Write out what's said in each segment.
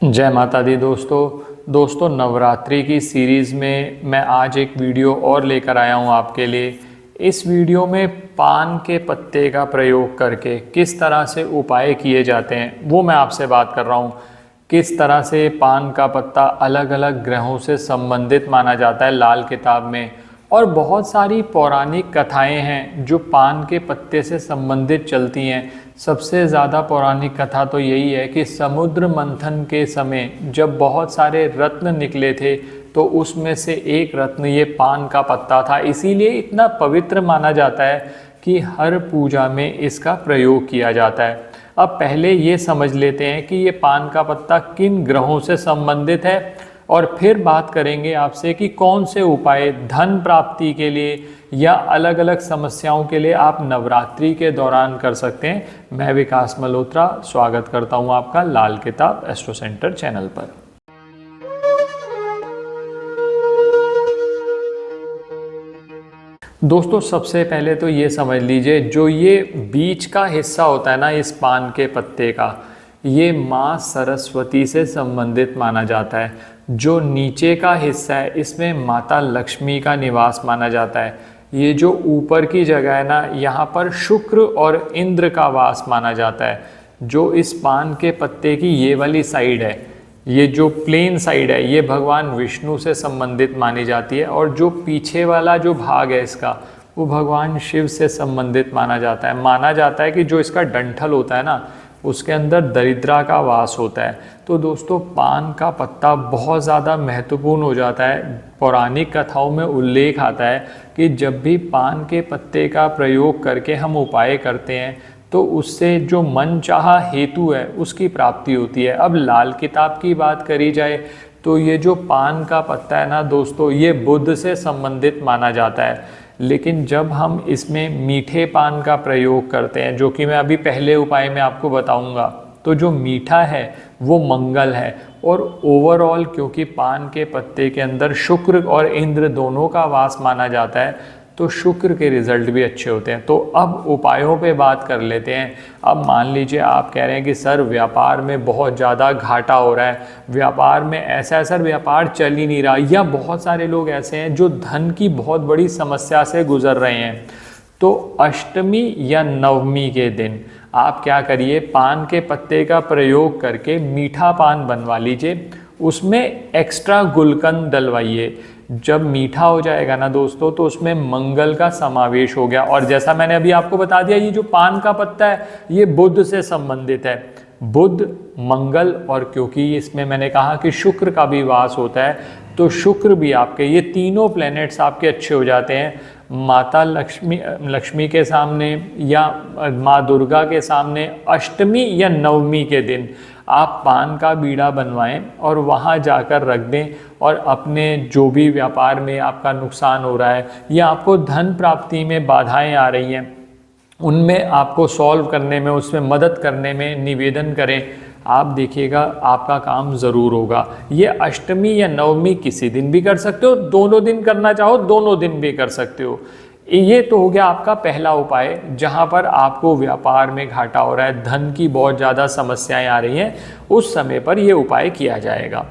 जय माता दी दोस्तों नवरात्रि की सीरीज़ में मैं आज एक वीडियो और लेकर आया हूँ आपके लिए। इस वीडियो में पान के पत्ते का प्रयोग करके किस तरह से उपाय किए जाते हैं वो मैं आपसे बात कर रहा हूँ। किस तरह से पान का पत्ता अलग अलग ग्रहों से संबंधित माना जाता है लाल किताब में, और बहुत सारी पौराणिक कथाएं हैं जो पान के पत्ते से संबंधित चलती हैं। सबसे ज़्यादा पौराणिक कथा तो यही है कि समुद्र मंथन के समय जब बहुत सारे रत्न निकले थे तो उसमें से एक रत्न ये पान का पत्ता था, इसीलिए इतना पवित्र माना जाता है कि हर पूजा में इसका प्रयोग किया जाता है। अब पहले ये समझ लेते हैं कि ये पान का पत्ता किन ग्रहों से संबंधित है, और फिर बात करेंगे आपसे कि कौन से उपाय धन प्राप्ति के लिए या अलग अलग समस्याओं के लिए आप नवरात्रि के दौरान कर सकते हैं। मैं विकास मल्होत्रा स्वागत करता हूं आपका लाल किताब एस्ट्रो सेंटर चैनल पर। दोस्तों सबसे पहले तो ये समझ लीजिए, जो ये बीच का हिस्सा होता है ना इस पान के पत्ते का, ये माँ सरस्वती से संबंधित माना जाता है। जो नीचे का हिस्सा है इसमें माता लक्ष्मी का निवास माना जाता है। ये जो ऊपर की जगह है ना, यहाँ पर शुक्र और इंद्र का वास माना जाता है। जो इस पान के पत्ते की ये वाली साइड है, ये जो प्लेन साइड है, ये भगवान विष्णु से संबंधित मानी जाती है, और जो पीछे वाला जो भाग है इसका, वो भगवान शिव से संबंधित माना जाता है। माना जाता है कि जो इसका डंठल होता है ना, उसके अंदर दरिद्रा का वास होता है। तो दोस्तों पान का पत्ता बहुत ज़्यादा महत्वपूर्ण हो जाता है। पौराणिक कथाओं में उल्लेख आता है कि जब भी पान के पत्ते का प्रयोग करके हम उपाय करते हैं तो उससे जो मनचाहा हेतु है उसकी प्राप्ति होती है। अब लाल किताब की बात करी जाए तो ये जो पान का पत्ता है ना दोस्तों, ये बुध से संबंधित माना जाता है। लेकिन जब हम इसमें मीठे पान का प्रयोग करते हैं, जो कि मैं अभी पहले उपाय में आपको बताऊंगा, तो जो मीठा है वो मंगल है। और ओवरऑल क्योंकि पान के पत्ते के अंदर शुक्र और इंद्र दोनों का वास माना जाता है, तो शुक्र के रिजल्ट भी अच्छे होते हैं। तो अब उपायों पे बात कर लेते हैं। अब मान लीजिए आप कह रहे हैं कि सर व्यापार में बहुत ज़्यादा घाटा हो रहा है, व्यापार में ऐसा सर व्यापार चल ही नहीं रहा, या बहुत सारे लोग ऐसे हैं जो धन की बहुत बड़ी समस्या से गुजर रहे हैं। तो अष्टमी या नवमी के दिन आप क्या करिए, पान के पत्ते का प्रयोग करके मीठा पान बनवा लीजिए, उसमें एक्स्ट्रा गुलकंद डलवाइए। जब मीठा हो जाएगा ना दोस्तों, तो उसमें मंगल का समावेश हो गया। और जैसा मैंने अभी आपको बता दिया, ये जो पान का पत्ता है ये बुध से संबंधित है। बुध, मंगल, और क्योंकि इसमें मैंने कहा कि शुक्र का भी वास होता है, तो शुक्र भी आपके, ये तीनों प्लैनेट्स आपके अच्छे हो जाते हैं। माता लक्ष्मी के सामने या माँ दुर्गा के सामने अष्टमी या नवमी के दिन आप पान का बीड़ा बनवाएं और वहाँ जाकर रख दें, और अपने जो भी व्यापार में आपका नुकसान हो रहा है या आपको धन प्राप्ति में बाधाएं आ रही हैं, उनमें आपको सॉल्व करने में, उसमें मदद करने में निवेदन करें। आप देखिएगा आपका काम ज़रूर होगा। ये अष्टमी या नवमी किसी दिन भी कर सकते हो, दोनों दिन करना चाहो दोनों दिन भी कर सकते हो। ये तो हो गया आपका पहला उपाय, जहाँ पर आपको व्यापार में घाटा हो रहा है, धन की बहुत ज़्यादा समस्याएं आ रही हैं, उस समय पर ये उपाय किया जाएगा।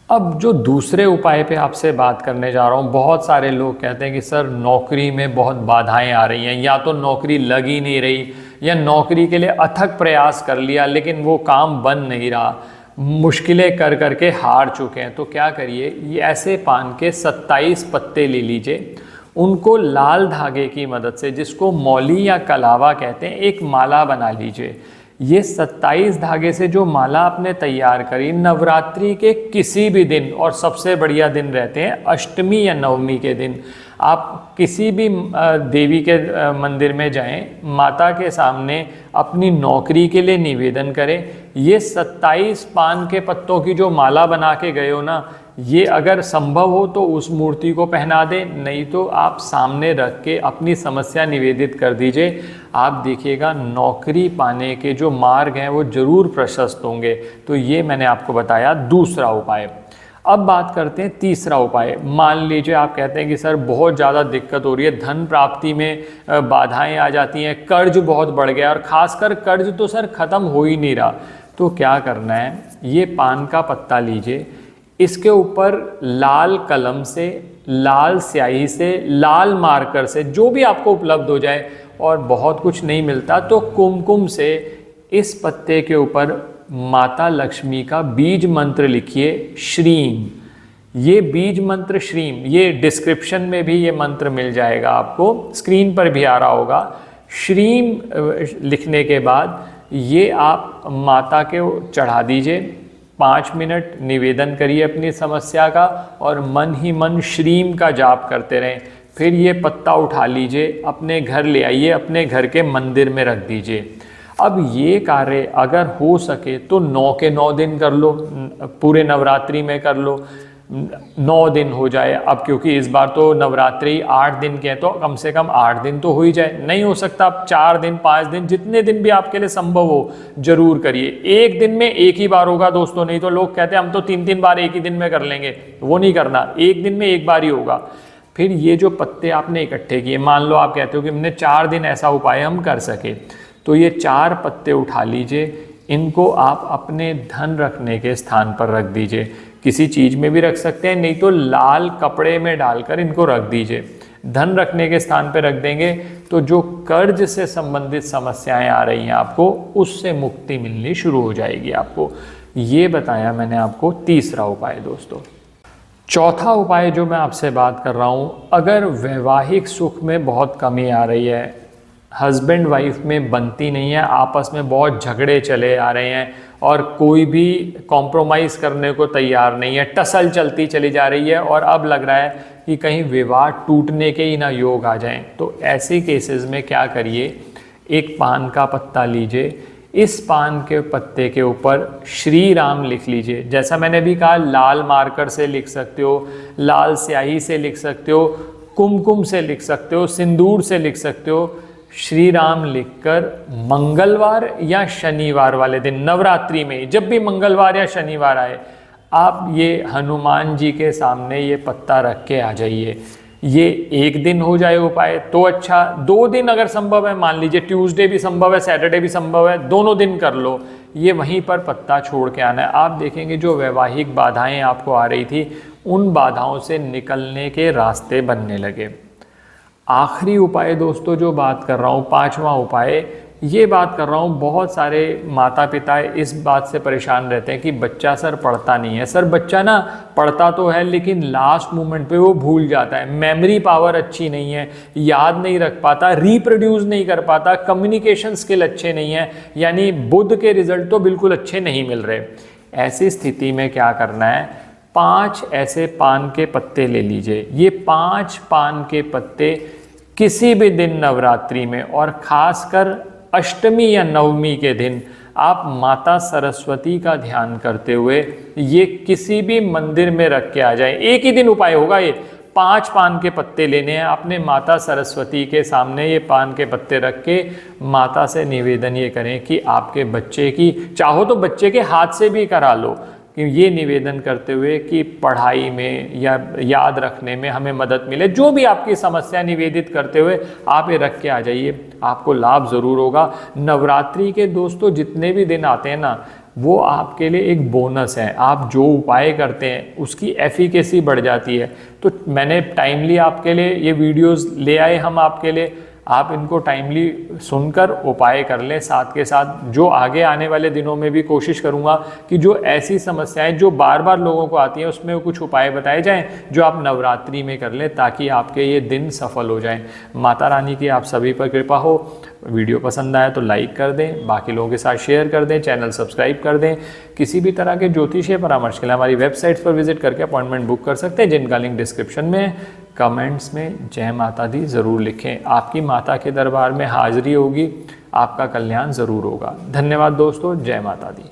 अब जो दूसरे उपाय पे आपसे बात करने जा रहा हूँ, बहुत सारे लोग कहते हैं कि सर नौकरी में बहुत बाधाएं आ रही हैं, या तो नौकरी लग ही नहीं रही, या नौकरी के लिए अथक प्रयास कर लिया लेकिन वो काम बन नहीं रहा, मुश्किलें कर करके हार चुके हैं। तो क्या करिए, ये ऐसे पान के 27 पत्ते ले लीजिए, उनको लाल धागे की मदद से, जिसको मौली या कलावा कहते हैं, एक माला बना लीजिए। ये 27 धागे से जो माला आपने तैयार करी, नवरात्रि के किसी भी दिन, और सबसे बढ़िया दिन रहते हैं अष्टमी या नवमी के दिन, आप किसी भी देवी के मंदिर में जाएं, माता के सामने अपनी नौकरी के लिए निवेदन करें। ये 27 पान के पत्तों की जो माला बना के गए हो ना, ये अगर संभव हो तो उस मूर्ति को पहना दें, नहीं तो आप सामने रख के अपनी समस्या निवेदित कर दीजिए। आप देखिएगा नौकरी पाने के जो मार्ग हैं वो जरूर प्रशस्त होंगे। तो ये मैंने आपको बताया दूसरा उपाय। अब बात करते हैं तीसरा उपाय। मान लीजिए आप कहते हैं कि सर बहुत ज़्यादा दिक्कत हो रही है, धन प्राप्ति में बाधाएं आ जाती हैं, कर्ज बहुत बढ़ गया, और ख़ासकर कर्ज तो सर ख़त्म हो ही नहीं रहा। तो क्या करना है, ये पान का पत्ता लीजिए, इसके ऊपर लाल कलम से, लाल स्याही से, लाल मार्कर से, जो भी आपको उपलब्ध हो जाए, और बहुत कुछ नहीं मिलता तो कुमकुम से इस पत्ते के ऊपर माता लक्ष्मी का बीज मंत्र लिखिए, श्रीम। ये बीज मंत्र श्रीम, ये डिस्क्रिप्शन में भी ये मंत्र मिल जाएगा आपको, स्क्रीन पर भी आ रहा होगा। श्रीम लिखने के बाद ये आप माता के चढ़ा दीजिए, 5 मिनट निवेदन करिए अपनी समस्या का, और मन ही मन श्रीम का जाप करते रहें। फिर ये पत्ता उठा लीजिए, अपने घर ले आइए, अपने घर के मंदिर में रख दीजिए। अब ये कार्य अगर हो सके तो 9 के 9 दिन कर लो, पूरे नवरात्रि में कर लो, 9 दिन हो जाए। अब क्योंकि इस बार तो नवरात्रि 8 दिन के हैं, तो कम से कम 8 दिन तो हो ही जाए। नहीं हो सकता आप 4 दिन 5 दिन, जितने दिन भी आपके लिए संभव हो जरूर करिए। एक दिन में एक ही बार होगा दोस्तों, नहीं तो लोग कहते हैं हम तो 3-3 बार एक ही दिन में कर लेंगे, वो नहीं करना, एक दिन में एक बार ही होगा। फिर ये जो पत्ते आपने इकट्ठे किए, मान लो आप कहते हो कि हमने 4 दिन ऐसा उपाय हम कर सके, तो ये 4 पत्ते उठा लीजिए, इनको आप अपने धन रखने के स्थान पर रख दीजिए। किसी चीज़ में भी रख सकते हैं, नहीं तो लाल कपड़े में डालकर इनको रख दीजिए। धन रखने के स्थान पर रख देंगे तो जो कर्ज से संबंधित समस्याएं आ रही हैं आपको, उससे मुक्ति मिलनी शुरू हो जाएगी आपको। ये बताया मैंने आपको तीसरा उपाय दोस्तों। चौथा उपाय जो मैं आपसे बात कर रहा हूँ, अगर वैवाहिक सुख में बहुत कमी आ रही है, हस्बैंड वाइफ में बनती नहीं है, आपस में बहुत झगड़े चले आ रहे हैं और कोई भी कॉम्प्रोमाइज़ करने को तैयार नहीं है, टसल चलती चली जा रही है, और अब लग रहा है कि कहीं विवाह टूटने के ही ना योग आ जाएं, तो ऐसे केसेस में क्या करिए, एक पान का पत्ता लीजिए, इस पान के पत्ते के ऊपर श्री राम लिख लीजिए। जैसा मैंने भी कहा, लाल मार्कर से लिख सकते हो, लाल स्याही से लिख सकते हो, कुमकुम से लिख सकते हो, सिंदूर से लिख सकते हो। श्री राम लिखकर मंगलवार या शनिवार वाले दिन, नवरात्रि में जब भी मंगलवार या शनिवार आए, आप ये हनुमान जी के सामने ये पत्ता रख के आ जाइए। ये एक दिन हो जाए उपाय तो अच्छा, 2 दिन अगर संभव है, मान लीजिए ट्यूसडे भी संभव है, सैटरडे भी संभव है, दोनों दिन कर लो। ये वहीं पर पत्ता छोड़ के आना है। आप देखेंगे जो वैवाहिक बाधाएं आपको आ रही थी, उन बाधाओं से निकलने के रास्ते बनने लगे। आखिरी उपाय दोस्तों जो बात कर रहा हूँ, 5वां उपाय, ये बात कर रहा हूँ, बहुत सारे माता पिता इस बात से परेशान रहते हैं कि बच्चा सर पढ़ता नहीं है। सर बच्चा ना पढ़ता तो है, लेकिन लास्ट मोमेंट पे वो भूल जाता है, मेमोरी पावर अच्छी नहीं है, याद नहीं रख पाता, रिप्रोड्यूस नहीं कर पाता, कम्युनिकेशन स्किल अच्छे नहीं है, यानी बुद्ध के रिजल्ट तो बिल्कुल अच्छे नहीं मिल रहे। ऐसी स्थिति में क्या करना है, 5 ऐसे पान के पत्ते ले लीजिए। ये 5 पान के पत्ते किसी भी दिन नवरात्रि में, और खासकर अष्टमी या नवमी के दिन, आप माता सरस्वती का ध्यान करते हुए ये किसी भी मंदिर में रख के आ जाएं। एक ही दिन उपाय होगा ये। 5 पान के पत्ते लेने हैं, अपने माता सरस्वती के सामने ये पान के पत्ते रख के माता से निवेदन ये करें कि आपके बच्चे की, चाहो तो बच्चे के हाथ से भी करा लो, कि ये निवेदन करते हुए कि पढ़ाई में या याद रखने में हमें मदद मिले। जो भी आपकी समस्या निवेदित करते हुए आप ये रख के आ जाइए, आपको लाभ ज़रूर होगा। नवरात्रि के दोस्तों जितने भी दिन आते हैं ना, वो आपके लिए एक बोनस है। आप जो उपाय करते हैं उसकी एफिकेसी बढ़ जाती है। तो मैंने टाइमली आपके लिए ये वीडियोस ले आए हम आपके लिए, आप इनको टाइमली सुनकर उपाय कर लें। साथ के साथ जो आगे आने वाले दिनों में भी कोशिश करूंगा कि जो ऐसी समस्याएं जो बार बार लोगों को आती हैं, उसमें कुछ उपाय बताए जाएं जो आप नवरात्रि में कर लें, ताकि आपके ये दिन सफल हो जाएं। माता रानी की आप सभी पर कृपा हो। वीडियो पसंद आया तो लाइक कर दें, बाकी लोगों के साथ शेयर कर दें, चैनल सब्सक्राइब कर दें। किसी भी तरह के ज्योतिषीय परामर्श के लिए हमारी वेबसाइट्स पर विजिट करके अपॉइंटमेंट बुक कर सकते हैं, जिनका लिंक डिस्क्रिप्शन में है। कमेंट्स में जय माता दी ज़रूर लिखें। आपकी माता के दरबार में हाजिरी होगी, आपका कल्याण ज़रूर होगा। धन्यवाद दोस्तों, जय माता दी।